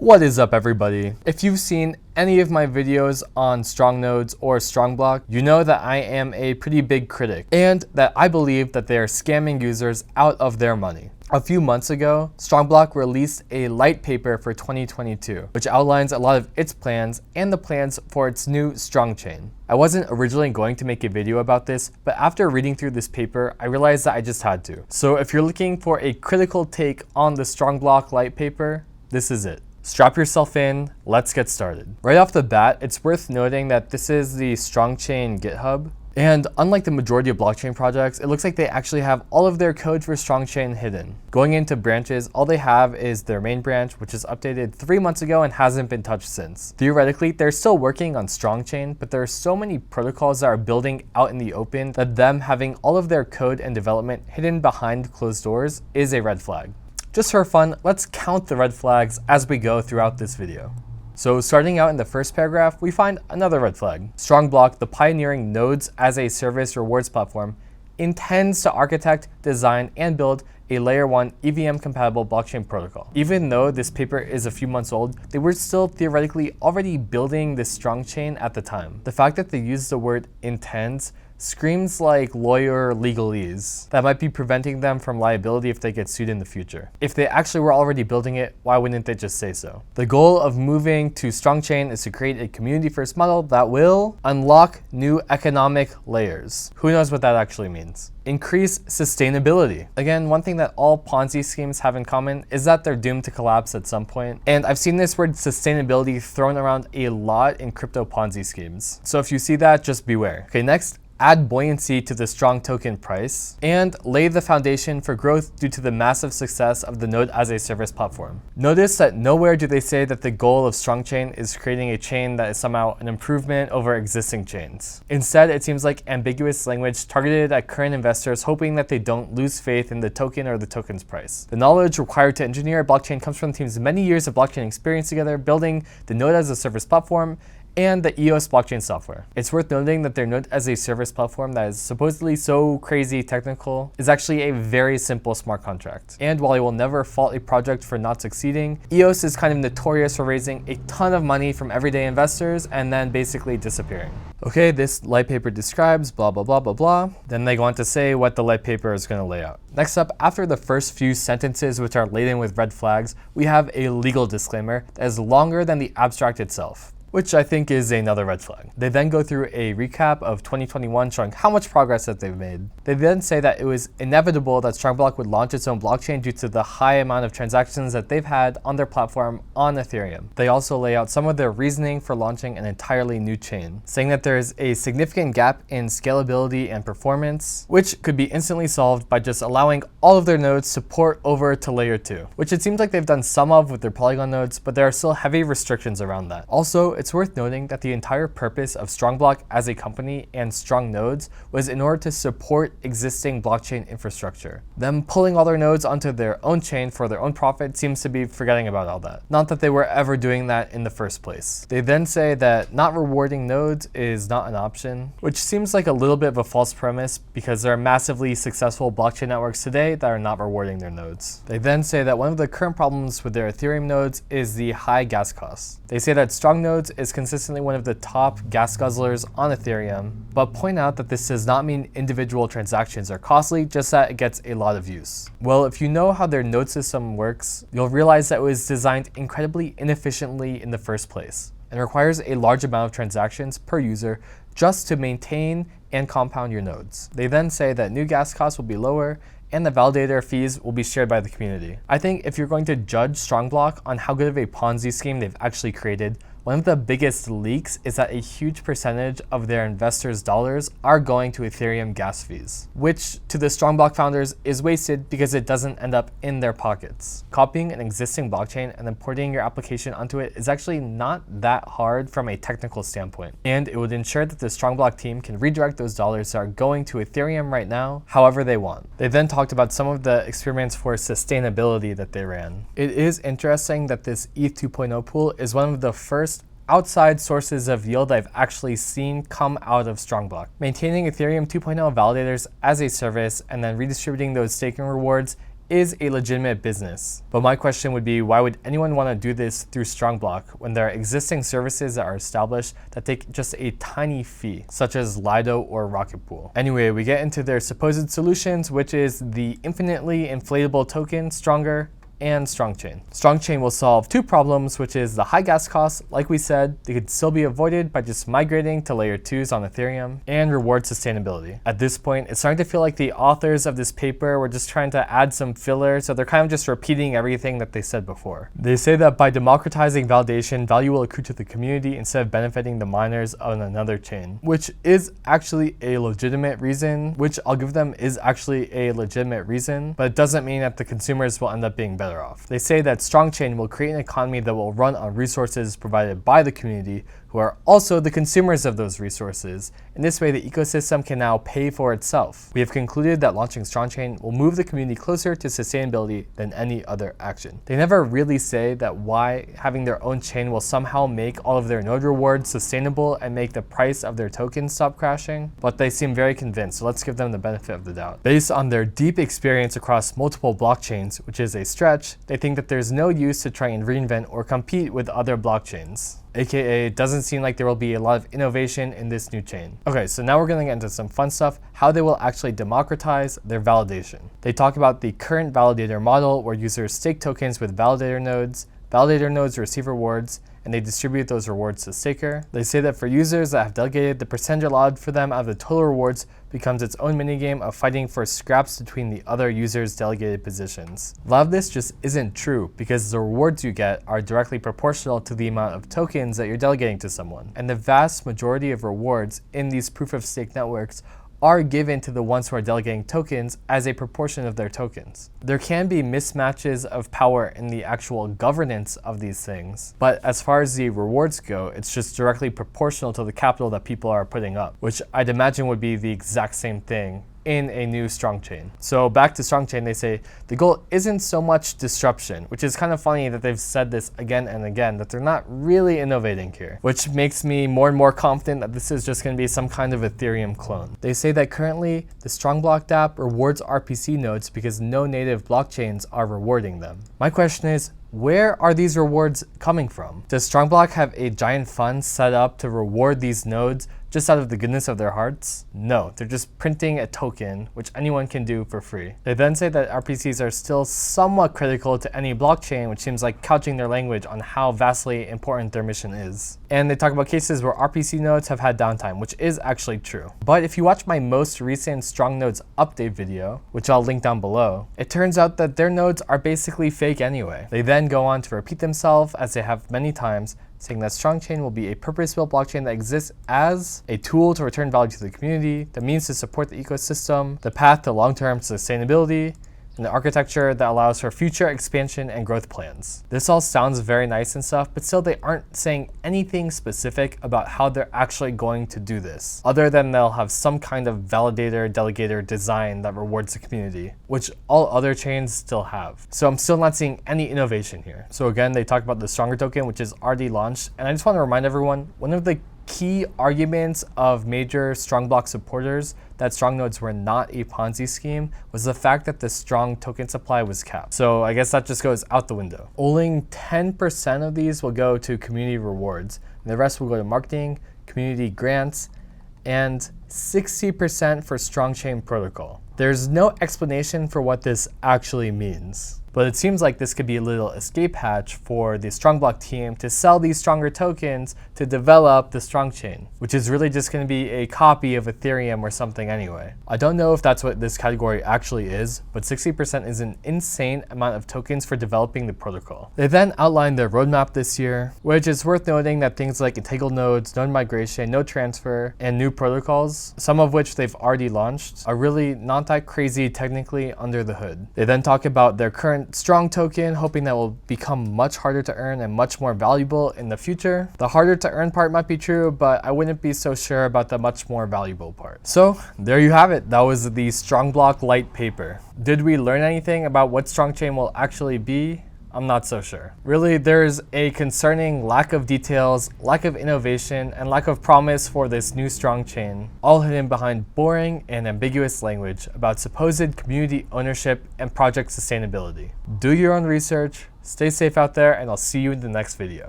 What is up, everybody? If you've seen any of my videos on strong nodes or StrongBlock, you know that I am a pretty big critic and that I believe that they are scamming users out of their money. A few months ago, StrongBlock released a Lightpaper for 2022, which outlines a lot of its plans and the plans for its new Strongchain. I wasn't originally going to make a video about this, but after reading through this paper, I realized that I just had to. So if you're looking for a critical take on the StrongBlock Lightpaper, this is it. Strap yourself in, let's get started. Right off the bat, it's worth noting that this is the Strongchain GitHub. And unlike the majority of blockchain projects, it looks like they actually have all of their code for Strongchain hidden. Going into branches, all they have is their main branch, which is updated 3 months ago and hasn't been touched since. Theoretically, they're still working on Strongchain, but there are so many protocols that are building out in the open that them having all of their code and development hidden behind closed doors is a red flag. Just for fun, let's count the red flags as we go throughout this video. So starting out in the first paragraph, we find another red flag. StrongBlock, the pioneering nodes as a service rewards platform, intends to architect, design, and build a layer 1 EVM compatible blockchain protocol. Even though this paper is a few months old, they were still theoretically already building this Strongchain at the time. The fact that they used the word intends screams like lawyer legalese that might be preventing them from liability if they get sued in the future. If they actually were already building it, why wouldn't they just say so? The goal of moving to Strongchain is to create a community-first model that will unlock new economic layers. Who knows what that actually means? Increase sustainability. Again, one thing that all Ponzi schemes have in common is that they're doomed to collapse at some point. And I've seen this word sustainability thrown around a lot in crypto Ponzi schemes. So if you see that, just beware. Okay, next. Add buoyancy to the Strong token price, and lay the foundation for growth due to the massive success of the node as a service platform. Notice that nowhere do they say that the goal of Strongchain is creating a chain that is somehow an improvement over existing chains. Instead, it seems like ambiguous language targeted at current investors hoping that they don't lose faith in the token or the token's price. The knowledge required to engineer a blockchain comes from the team's many years of blockchain experience together, building the node as a service platform and the EOS blockchain software. It's worth noting that their node as a service platform that is supposedly so crazy technical is actually a very simple smart contract. And while I will never fault a project for not succeeding, EOS is kind of notorious for raising a ton of money from everyday investors and then basically disappearing. Okay, this light paper describes blah, blah, blah, blah, blah. Then they go on to say what the light paper is going to lay out. Next up, after the first few sentences, which are laden with red flags, we have a legal disclaimer that is longer than the abstract itself, which I think is another red flag. They then go through a recap of 2021 showing how much progress that they've made. They then say that it was inevitable that StrongBlock would launch its own blockchain due to the high amount of transactions that they've had on their platform on Ethereum. They also lay out some of their reasoning for launching an entirely new chain, saying that there is a significant gap in scalability and performance, which could be instantly solved by just allowing all of their nodes to port over to layer 2, which it seems like they've done some of with their Polygon nodes, but there are still heavy restrictions around that. Also, it's worth noting that the entire purpose of StrongBlock as a company and Strong Nodes was in order to support existing blockchain infrastructure. Them pulling all their nodes onto their own chain for their own profit seems to be forgetting about all that. Not that they were ever doing that in the first place. They then say that not rewarding nodes is not an option, which seems like a little bit of a false premise because there are massively successful blockchain networks today that are not rewarding their nodes. They then say that one of the current problems with their Ethereum nodes is the high gas costs. They say that Strong Nodes is consistently one of the top gas guzzlers on Ethereum, but point out that this does not mean individual transactions are costly, just that it gets a lot of use. Well, if you know how their node system works, you'll realize that it was designed incredibly inefficiently in the first place and requires a large amount of transactions per user just to maintain and compound your nodes. They then say that new gas costs will be lower and the validator fees will be shared by the community. I think if you're going to judge StrongBlock on how good of a Ponzi scheme they've actually created, one of the biggest leaks is that a huge percentage of their investors' dollars are going to Ethereum gas fees, which to the StrongBlock founders is wasted because it doesn't end up in their pockets. Copying an existing blockchain and then porting your application onto it is actually not that hard from a technical standpoint, and it would ensure that the StrongBlock team can redirect those dollars that are going to Ethereum right now however they want. They then talked about some of the experiments for sustainability that they ran. It is interesting that this ETH 2.0 pool is one of the first outside sources of yield I've actually seen come out of StrongBlock. Maintaining Ethereum 2.0 validators as a service and then redistributing those staking rewards is a legitimate business. But my question would be, why would anyone want to do this through StrongBlock when there are existing services that are established that take just a tiny fee, such as Lido or Rocket Pool? Anyway, we get into their supposed solutions, which is the infinitely inflatable token, Stronger, and Strongchain. Strongchain will solve two problems, which is the high gas costs. Like we said, they could still be avoided by just migrating to layer 2s on Ethereum, and reward sustainability. At this point, it's starting to feel like the authors of this paper were just trying to add some filler, so they're kind of just repeating everything that they said before. They say that by democratizing validation, value will accrue to the community instead of benefiting the miners on another chain, which is actually a legitimate reason, but it doesn't mean that the consumers will end up being better off. They say that Strongchain will create an economy that will run on resources provided by the community, who are also the consumers of those resources. In this way, the ecosystem can now pay for itself. We have concluded that launching Strongchain will move the community closer to sustainability than any other action. They never really say that why having their own chain will somehow make all of their node rewards sustainable and make the price of their tokens stop crashing, but they seem very convinced, so let's give them the benefit of the doubt. Based on their deep experience across multiple blockchains, which is a stretch, they think that there's no use to try and reinvent or compete with other blockchains. AKA, it doesn't seem like there will be a lot of innovation in this new chain. Okay, so now we're going to get into some fun stuff, how they will actually democratize their validation. They talk about the current validator model where users stake tokens with validator nodes receive rewards, and they distribute those rewards to the staker. They say that for users that have delegated, the percentage allowed for them out of the total rewards becomes its own minigame of fighting for scraps between the other users' delegated positions. A lot of this just isn't true because the rewards you get are directly proportional to the amount of tokens that you're delegating to someone. And the vast majority of rewards in these proof-of-stake networks are given to the ones who are delegating tokens as a proportion of their tokens. There can be mismatches of power in the actual governance of these things, but as far as the rewards go, it's just directly proportional to the capital that people are putting up, which I'd imagine would be the exact same thing in a new Strongchain. So back to Strongchain, they say the goal isn't so much disruption, which is kind of funny that they've said this again and again, that they're not really innovating here, which makes me more and more confident that this is just going to be some kind of Ethereum clone. They say that currently the StrongBlock app rewards RPC nodes because no native blockchains are rewarding them. My question is, where are these rewards coming from? Does StrongBlock have a giant fund set up to reward these nodes just out of the goodness of their hearts? No, they're just printing a token, which anyone can do for free. They then say that RPCs are still somewhat critical to any blockchain, which seems like couching their language on how vastly important their mission is. And they talk about cases where RPC nodes have had downtime, which is actually true. But if you watch my most recent Strong Nodes update video, which I'll link down below, it turns out that their nodes are basically fake anyway. They then go on to repeat themselves, as they have many times, saying that Strongchain will be a purpose-built blockchain that exists as a tool to return value to the community, the means to support the ecosystem, the path to long-term sustainability, and the architecture that allows for future expansion and growth plans. This all sounds very nice and stuff, but still they aren't saying anything specific about how they're actually going to do this, other than they'll have some kind of validator delegator design that rewards the community, which all other chains still have. So I'm still not seeing any innovation here. So again, they talk about the Stronger token, which is already launched, and I just want to remind everyone, one of the key arguments of major StrongBlock supporters that Strong Nodes were not a Ponzi scheme was the fact that the Strong token supply was capped. So I guess that just goes out the window. Only 10% of these will go to community rewards, and the rest will go to marketing, community grants, and 60% for Strongchain protocol. There's no explanation for what this actually means, but it seems like this could be a little escape hatch for the StrongBlock team to sell these Stronger tokens to develop the Strongchain, which is really just going to be a copy of Ethereum or something anyway. I don't know if that's what this category actually is, but 60% is an insane amount of tokens for developing the protocol. They then outlined their roadmap this year, which is worth noting that things like entangled nodes, node migration, node transfer, and new protocols, some of which they've already launched, are really not that crazy technically under the hood. They then talk about their current Strong token, hoping that will become much harder to earn and much more valuable in the future. The harder to earn part might be true, but I wouldn't be so sure about the much more valuable part. So there you have it. That was the StrongBlock Lightpaper. Did we learn anything about what Strongchain will actually be? I'm not so sure. Really, there's a concerning lack of details, lack of innovation, and lack of promise for this new Strongchain, all hidden behind boring and ambiguous language about supposed community ownership and project sustainability. Do your own research, stay safe out there, and I'll see you in the next video.